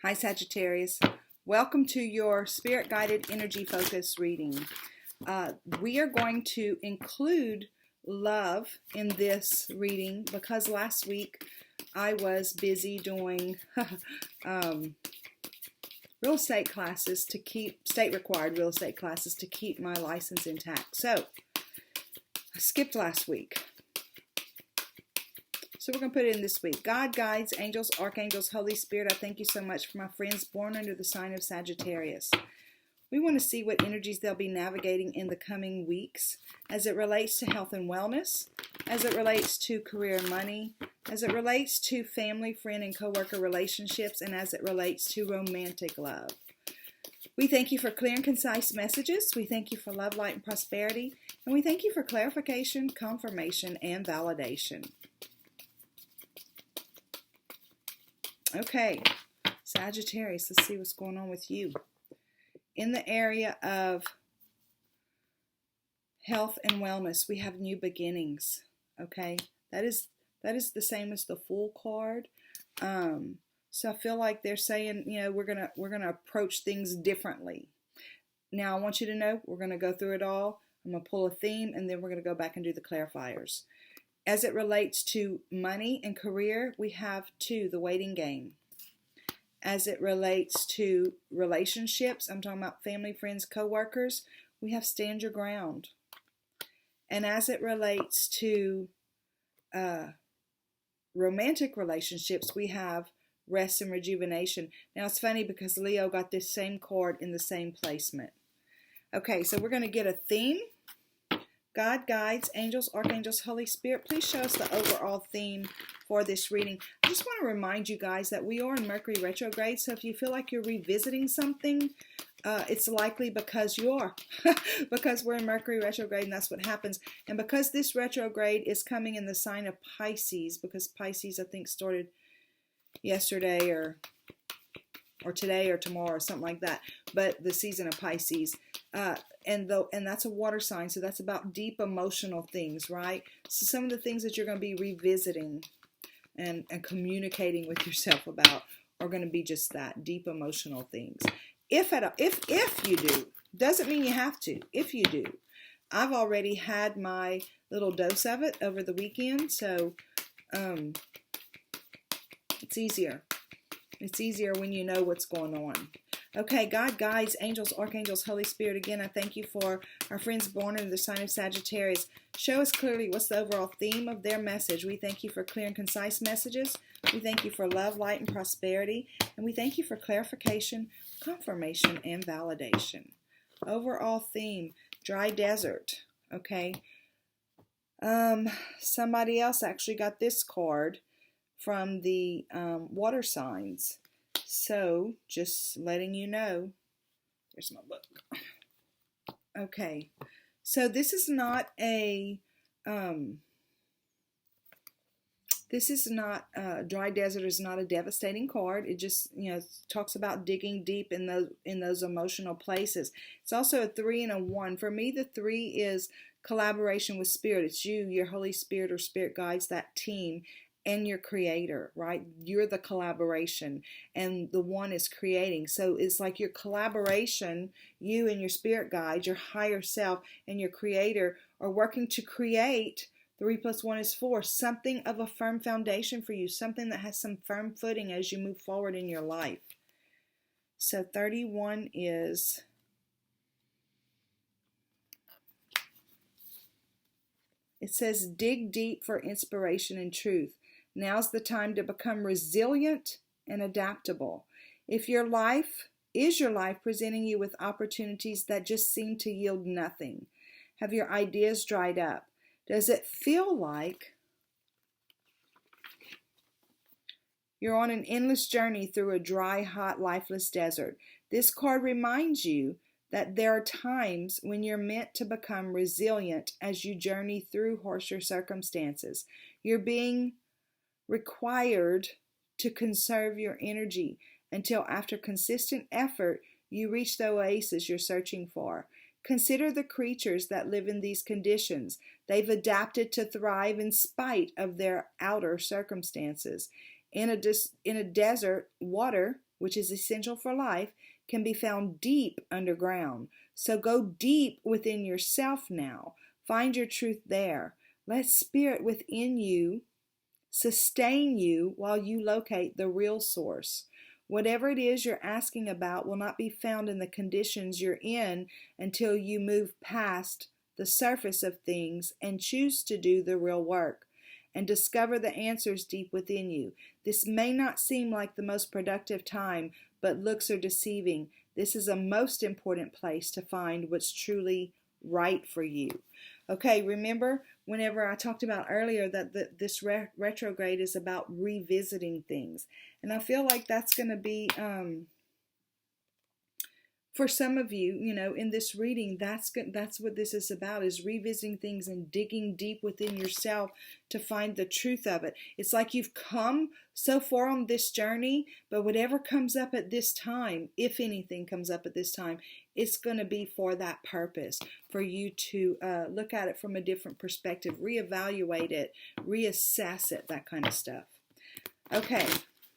Hi Sagittarius, welcome to your Spirit Guided Energy Focus reading. We are going to include love in this reading because last week I was busy doing real estate classes to keep, state-required real estate classes to keep my license intact. So I skipped last week. So we're going to put it in this week. God, guides, angels, archangels, Holy Spirit, I thank you so much for my friends born under the sign of Sagittarius. We want to see what energies they'll be navigating in the coming weeks as it relates to health and wellness, as it relates to career and money, as it relates to family, friend, and coworker relationships, and as it relates to romantic love. We thank you for clear and concise messages. We thank you for love, light, and prosperity. And we thank you for clarification, confirmation, and validation. Okay, Sagittarius, let's see what's going on with you. In the area of health and wellness, we have new beginnings. Okay, that is the same as the Fool card. So I feel like they're saying, you know, we're gonna approach things differently. Now I want you to know we're gonna go through it all. I'm gonna pull a theme, and then we're gonna go back and do the clarifiers. As it relates to money and career, we have the waiting game. As it relates to relationships, I'm talking about family, friends, co-workers, we have stand your ground. And as it relates to romantic relationships, we have rest and rejuvenation. Now it's funny because Leo got this same card in the same placement. Okay, so we're going to get a theme. God, guides, angels, archangels, Holy Spirit, please show us the overall theme for this reading. I just want to remind you guys that we are in Mercury retrograde, so if you feel like you're revisiting something, it's likely because you are, because we're in Mercury retrograde, and that's what happens. And because this retrograde is coming in the sign of Pisces, because Pisces, I think, started yesterday or today or tomorrow or something like that, but the season of Pisces, and that's a water sign, so that's about deep emotional things, right? So some of the things that you're going to be revisiting and communicating with yourself about are going to be just that, deep emotional things. If you do, doesn't mean you have to. If you do, I've already had my little dose of it over the weekend, so it's easier. It's easier when you know what's going on. Okay, God, guides, angels, archangels, Holy Spirit. Again, I thank you for our friends born under the sign of Sagittarius. Show us clearly what's the overall theme of their message. We thank you for clear and concise messages. We thank you for love, light, and prosperity. And we thank you for clarification, confirmation, and validation. Overall theme, dry desert. Okay. Somebody else actually got this card from the water signs. So, just letting you know, there's my book. Okay, so this is not a, dry desert is not a devastating card. It just, talks about digging deep in those emotional places. It's also a 3 and a 1. For me, the 3 is collaboration with spirit. It's you, your Holy Spirit or spirit guides, that team, and your creator, right? You're the collaboration, and the 1 is creating. So it's like your collaboration, you and your spirit guide, your higher self, and your creator are working to create 3 + 1 is 4, something of a firm foundation for you, something that has some firm footing as you move forward in your life. So 31 is it says dig deep for inspiration and truth. Now's the time to become resilient and adaptable. Is your life presenting you with opportunities that just seem to yield nothing? Have your ideas dried up? Does it feel like you're on an endless journey through a dry, hot, lifeless desert? This card reminds you that there are times when you're meant to become resilient as you journey through harsher circumstances. You're being required to conserve your energy until after consistent effort you reach the oasis you're searching for. Consider the creatures that live in these conditions. They've adapted to thrive in spite of their outer circumstances. In a desert, water, which is essential for life, can be found deep underground. So go deep within yourself now. Find your truth there. Let spirit within you sustain you while you locate the real source. Whatever it is you're asking about will not be found in the conditions you're in until you move past the surface of things and choose to do the real work and discover the answers deep within you. This may not seem like the most productive time, but looks are deceiving. This is a most important place to find what's truly right for you. Okay, remember whenever I talked about earlier that this retrograde is about revisiting things. And I feel like that's going to be, for some of you, in this reading, that's what this is about, is revisiting things and digging deep within yourself to find the truth of it. It's like you've come so far on this journey, but whatever comes up at this time, if anything comes up at this time, it's going to be for that purpose, for you to look at it from a different perspective, reevaluate it, reassess it, that kind of stuff. Okay,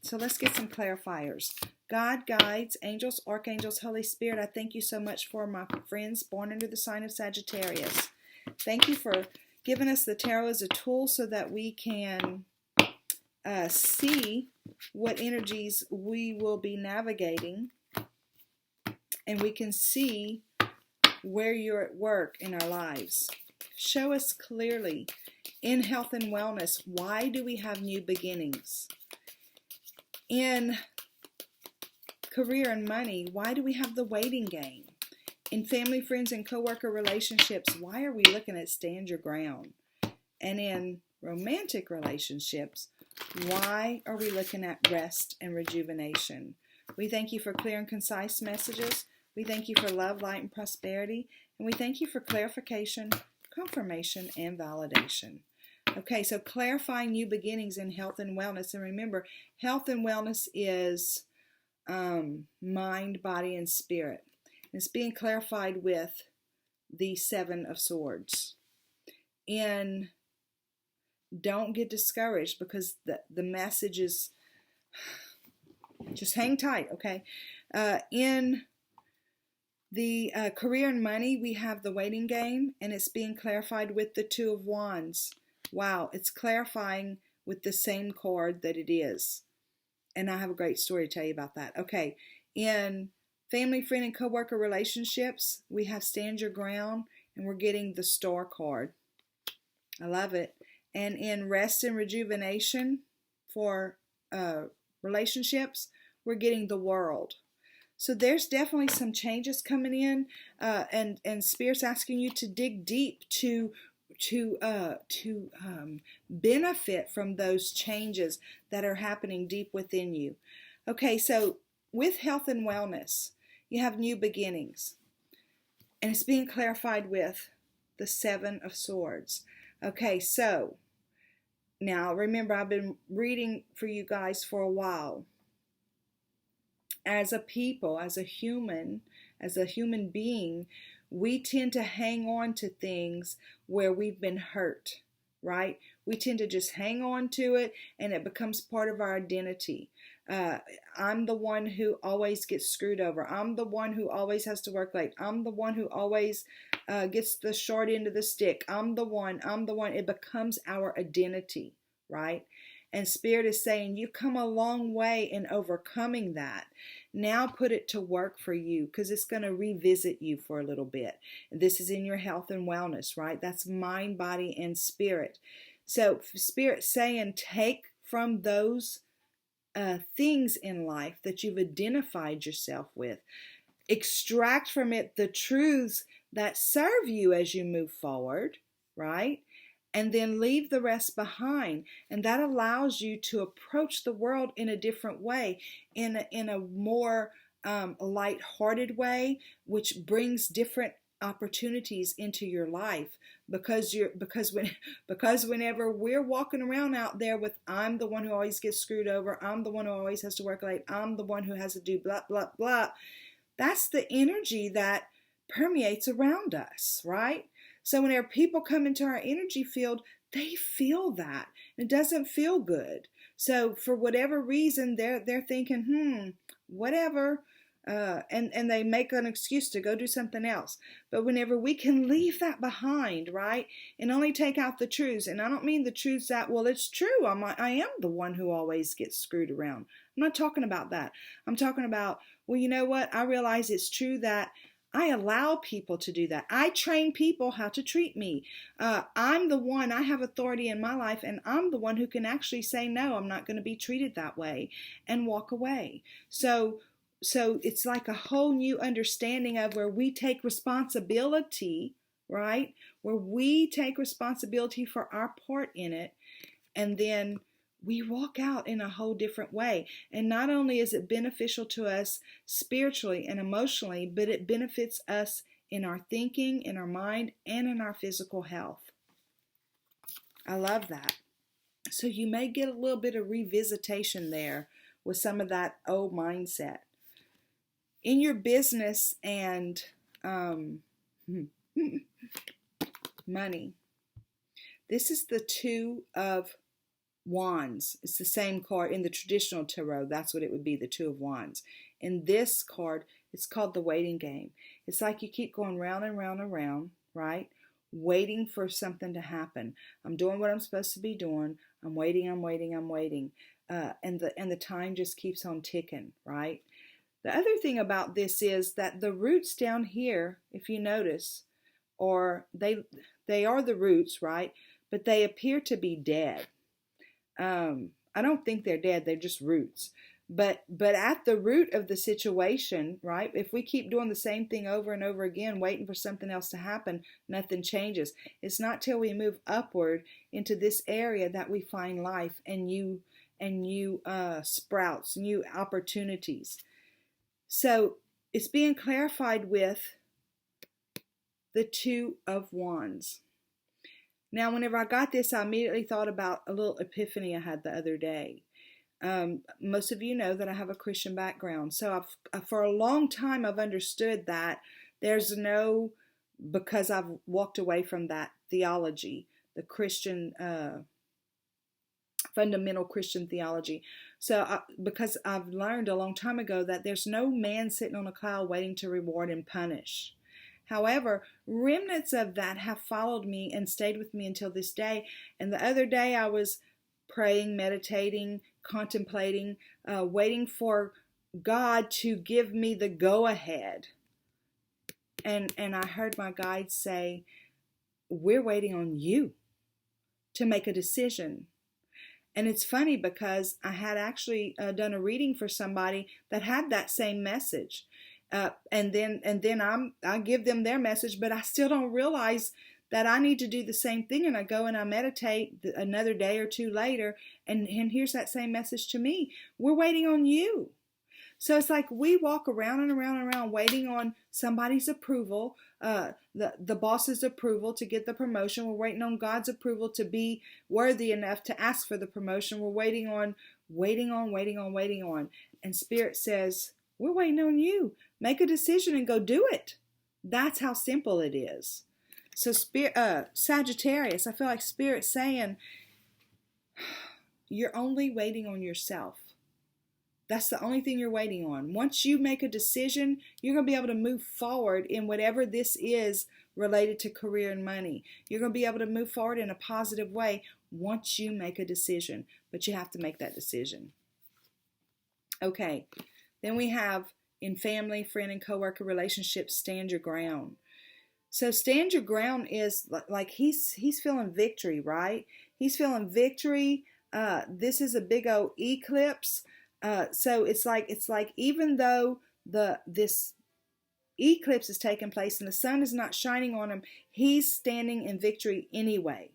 so let's get some clarifiers. God, guides, angels, archangels, Holy Spirit, I thank you so much for my friends born under the sign of Sagittarius. Thank you for giving us the tarot as a tool so that we can see what energies we will be navigating, and we can see where you're at work in our lives. Show us clearly in health and wellness, why do we have new beginnings? In career and money, why do we have the waiting game? In family, friends, and co-worker relationships, why are we looking at stand your ground? And in romantic relationships, why are we looking at rest and rejuvenation? We thank you for clear and concise messages. We thank you for love, light, and prosperity. And we thank you for clarification, confirmation, and validation. Okay, so clarifying new beginnings in health and wellness. And remember, health and wellness is mind, body, and spirit. And it's being clarified with the Seven of Swords. And don't get discouraged, because the message is, just hang tight, okay? In the career and money, we have the waiting game, and it's being clarified with the Two of Wands. Wow, it's clarifying with the same card that it is. And I have a great story to tell you about that. Okay, in family, friend, and co-worker relationships, we have stand your ground, and we're getting the Star card. I love it. And in rest and rejuvenation for relationships, we're getting the World. So there's definitely some changes coming in, and Spirit's asking you to dig deep to benefit from those changes that are happening deep within you. Okay, so with health and wellness, you have new beginnings, and it's being clarified with the Seven of Swords. Okay, so now remember, I've been reading for you guys for a while. As a people, as a human being, we tend to hang on to things where we've been hurt, right? We tend to just hang on to it, and it becomes part of our identity. I'm the one who always gets screwed over. I'm the one who always has to work late. I'm the one who always gets the short end of the stick. I'm the one. It becomes our identity, right? And Spirit is saying, you've come a long way in overcoming that. Now put it to work for you, because it's going to revisit you for a little bit. This is in your health and wellness, right? That's mind, body, and spirit. So Spirit's saying, take from those things in life that you've identified yourself with. Extract from it the truths that serve you as you move forward, right? And then leave the rest behind. And that allows you to approach the world in a different way, in a more lighthearted way, which brings different opportunities into your life. Because whenever we're walking around out there with, I'm the one who always gets screwed over, I'm the one who always has to work late, I'm the one who has to do blah, blah, blah. That's the energy that permeates around us, right? So whenever people come into our energy field, they feel that. It doesn't feel good. So for whatever reason, they're thinking, whatever, and they make an excuse to go do something else. But whenever we can leave that behind, right, and only take out the truths, and I don't mean the truths that, well, it's true, I am the one who always gets screwed around. I'm not talking about that. I'm talking about, well, you know what? I realize it's true that I allow people to do that. I train people how to treat me. I'm the one, I have authority in my life, and I'm the one who can actually say, no, I'm not going to be treated that way, and walk away. So it's like a whole new understanding of where we take responsibility, right? Where we take responsibility for our part in it, and then we walk out in a whole different way. And not only is it beneficial to us spiritually and emotionally, but it benefits us in our thinking, in our mind, and in our physical health. I love that. So you may get a little bit of revisitation there with some of that old mindset. In your business and money, this is the Two of Wands. It's the same card in the traditional tarot. That's what it would be, the Two of Wands. In this card, it's called the waiting game. It's like you keep going round and round and round, right? Waiting for something to happen. I'm doing what I'm supposed to be doing. I'm waiting. And the time just keeps on ticking, right? The other thing about this is that the roots down here, if you notice, or they are the roots, right? But they appear to be dead. I don't think they're dead. They're just roots. But at the root of the situation, right? If we keep doing the same thing over and over again, waiting for something else to happen, nothing changes. It's not till we move upward into this area that we find life and new sprouts, new opportunities. So it's being clarified with the Two of Wands. Now, whenever I got this, I immediately thought about a little epiphany I had the other day. Most of you know that I have a Christian background. So for a long time, I've understood that there's no, because I've walked away from that theology, the Christian, fundamental Christian theology. So because I've learned a long time ago that there's no man sitting on a cloud waiting to reward and punish. However, remnants of that have followed me and stayed with me until this day. And the other day I was praying, meditating, contemplating, waiting for God to give me the go-ahead. And I heard my guide say, we're waiting on you to make a decision. And it's funny because I had actually done a reading for somebody that had that same message. And then I give them their message, but I still don't realize that I need to do the same thing. And I go and I meditate another day or two later, and here's that same message to me. We're waiting on you. So it's like we walk around and around and around waiting on somebody's approval, the boss's approval to get the promotion. We're waiting on God's approval to be worthy enough to ask for the promotion. We're waiting on. And Spirit says, we're waiting on you. Make a decision and go do it. That's how simple it is. So Sagittarius, I feel like Spirit's saying, you're only waiting on yourself. That's the only thing you're waiting on. Once you make a decision, you're going to be able to move forward in whatever this is related to career and money. You're going to be able to move forward in a positive way once you make a decision. But you have to make that decision. Okay. Then we have in family, friend, and coworker relationships, stand your ground. So stand your ground is like he's feeling victory, right? He's feeling victory. This is a big old eclipse. So it's like even though this eclipse is taking place and the sun is not shining on him, he's standing in victory anyway.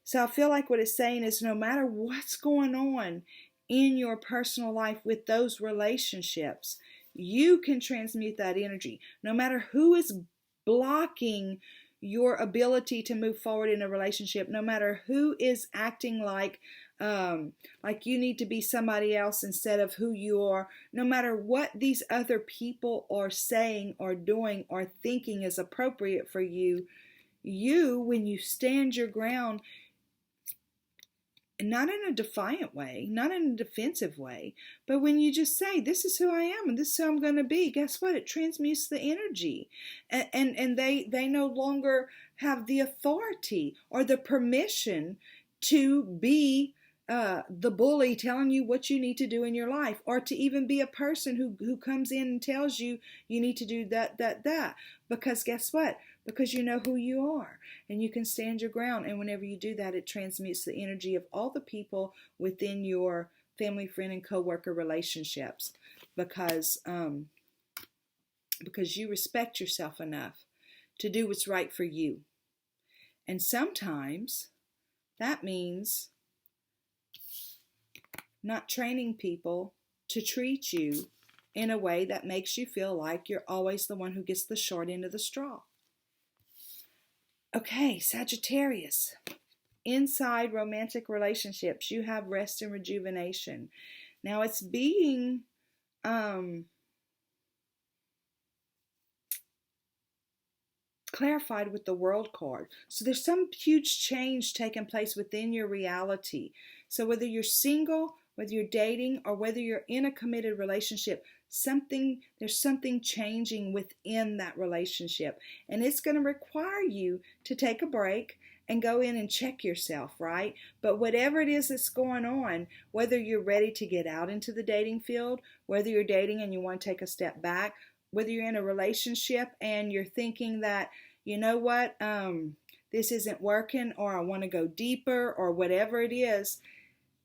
So I feel like what it's saying is no matter what's going on in your personal life with those relationships, you can transmute that energy. No matter who is blocking your ability to move forward in a relationship, no matter who is acting like you need to be somebody else instead of who you are, no matter what these other people are saying or doing or thinking is appropriate for you, when you stand your ground, not in a defiant way, not in a defensive way, but when you just say, this is who I am and this is who I'm going to be, guess what? It transmutes the energy. And they no longer have the authority or the permission to be the bully telling you what you need to do in your life, or to even be a person who comes in and tells you you need to do that. Because guess what? Because you know who you are and you can stand your ground. And whenever you do that, it transmutes the energy of all the people within your family, friend, and coworker relationships, because you respect yourself enough to do what's right for you. And sometimes that means not training people to treat you in a way that makes you feel like you're always the one who gets the short end of the straw. Okay, Sagittarius. Inside romantic relationships, you have rest and rejuvenation. Now it's being clarified with the World card. So there's some huge change taking place within your reality. So whether you're single, whether you're dating, or whether you're in a committed relationship, there's something changing within that relationship. And it's going to require you to take a break and go in and check yourself, right? But whatever it is that's going on, whether you're ready to get out into the dating field, whether you're dating and you want to take a step back, whether you're in a relationship and you're thinking that, you know what, this isn't working, or I want to go deeper, or whatever it is,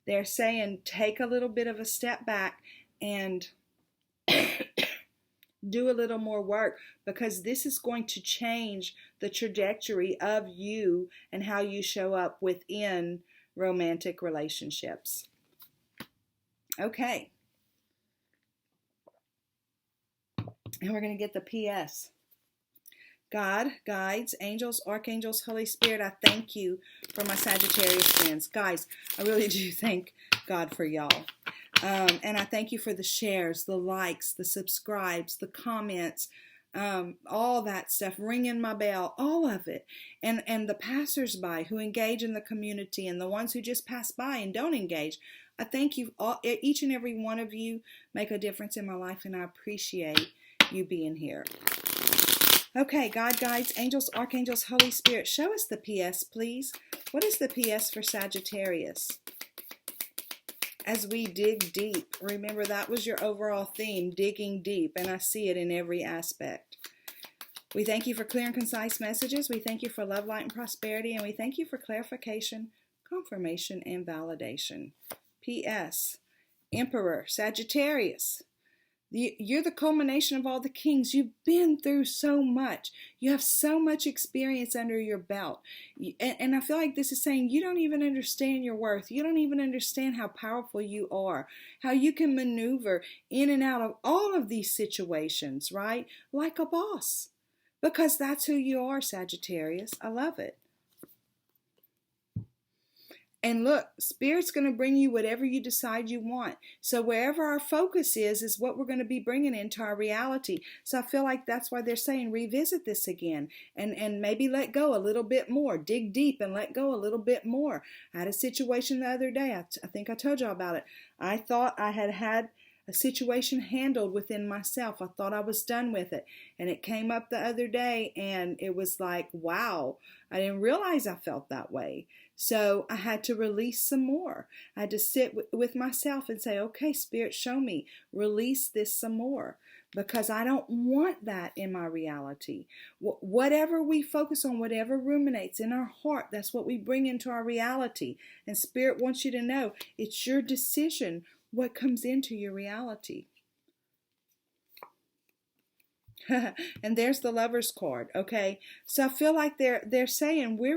they're saying take a little bit of a step back and do a little more work, because this is going to change the trajectory of you and how you show up within romantic relationships. Okay. And we're going to get the PS. God, guides, angels, archangels, Holy Spirit, I thank you for my Sagittarius friends. Guys, I really do thank God for y'all. And I thank you for the shares, the likes, the subscribes, the comments, all that stuff, ringing my bell, all of it. And the passersby who engage in the community, and the ones who just pass by and don't engage. I thank you, each and every one of you make a difference in my life, and I appreciate you being here. Okay, God, guides, angels, archangels, Holy Spirit, show us the PS, please. What is the PS for Sagittarius? As we dig deep, remember that was your overall theme, digging deep, and I see it in every aspect. We thank you for clear and concise messages. We thank you for love, light, and prosperity, and we thank you for clarification, confirmation, and validation. PS, Emperor, Sagittarius. You're the culmination of all the kings. You've been through so much. You have so much experience under your belt. And I feel like this is saying you don't even understand your worth. You don't even understand how powerful you are, how you can maneuver in and out of all of these situations, right? Like a boss. Because that's who you are, Sagittarius. I love it. And look, Spirit's going to bring you whatever you decide you want. So wherever our focus is what we're going to be bringing into our reality. So I feel like that's why they're saying revisit this again and maybe let go a little bit more. Dig deep and let go a little bit more. I had a situation the other day. I think I told y'all about it. I thought I had a situation handled within myself. I thought I was done with it. And it came up the other day and it was like, wow, I didn't realize I felt that way. So I had to release some more. I had to sit with myself and say, okay, Spirit, show me, release this some more, because I don't want that in my reality. Whatever we focus on, whatever ruminates in our heart, that's what we bring into our reality. And Spirit wants you to know it's your decision what comes into your reality. And there's the Lover's card. Okay, so I feel like they're saying we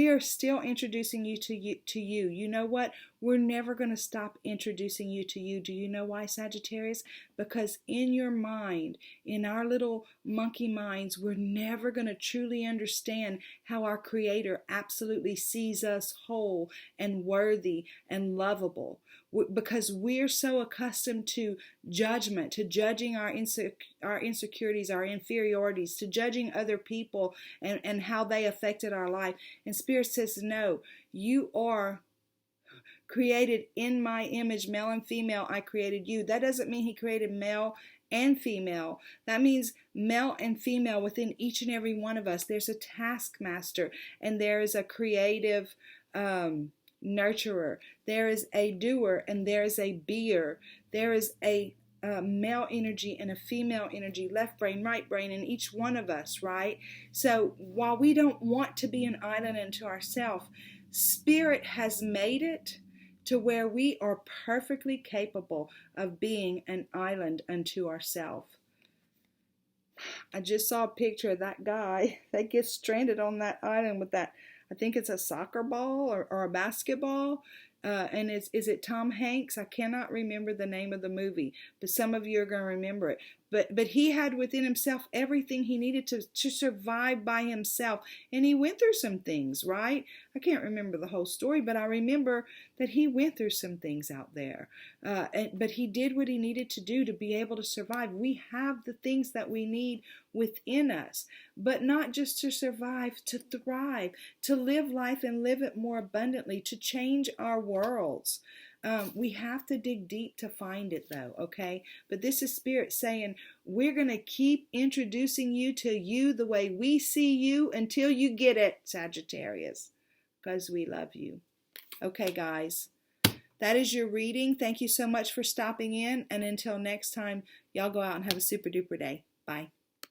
are still introducing you to you. You know what? we're never going to stop introducing you to you. Do you know why, Sagittarius? Because in your mind, in our little monkey minds, we're never going to truly understand how our Creator absolutely sees us whole and worthy and lovable. Because we're so accustomed to judgment, to judging our insecurities, our inferiorities, to judging other people and how they affected our life. And Spirit says, no, you are created in my image, male and female. I created you. That doesn't mean He created male and female. That means male and female within each and every one of us. There's a taskmaster, and there is a creative nurturer. There is a doer, and there is a beer. There is a male energy and a female energy, left brain, right brain, in each one of us, right? So while we don't want to be an island unto ourselves, Spirit has made it to where we are perfectly capable of being an island unto ourselves. I just saw a picture of that guy that gets stranded on that island with that, I think it's a soccer ball or a basketball. And is it Tom Hanks? I cannot remember the name of the movie, but some of you are going to remember it. But he had within himself everything he needed to survive by himself. And he went through some things, right? I can't remember the whole story, but I remember that he went through some things out there. But he did what he needed to do to be able to survive. We have the things that we need within us, but not just to survive, to thrive, to live life and live it more abundantly, to change our worlds. We have to dig deep to find it, though, okay? But this is Spirit saying, we're going to keep introducing you to you the way we see you until you get it, Sagittarius, because we love you. Okay, guys, that is your reading. Thank you so much for stopping in, and until next time, y'all go out and have a super duper day. Bye.